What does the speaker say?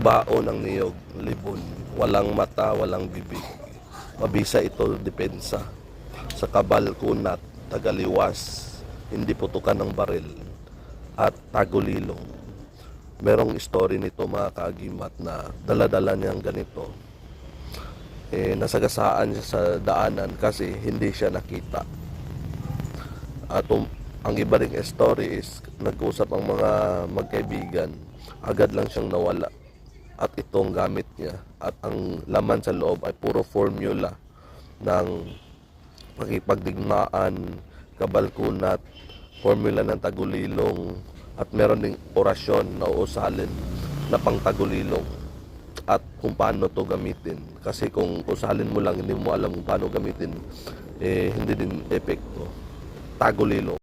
baon ng niyog, libon, walang mata, walang bibig. Mabisa ito depensa sa kabal, kunat, tagaliwas, hindi putukan ng baril, at tagulilong. Merong story nito mga kaagimat na daladala niyang ganito. Nasagasaan siya sa daanan kasi hindi siya nakita. At ang iba ring story is nag-usap ang mga magkaibigan, agad lang siyang nawala. At itong gamit niya at ang laman sa loob ay puro formula ng pakipagdigmaan, kabalkunat, formula ng tagulilong, at meron ding orasyon na uusalin na pangtagulilong at kung paano to gamitin. Kasi kung usalin mo lang, hindi mo alam kung paano gamitin, hindi din epekto. Tagulilong.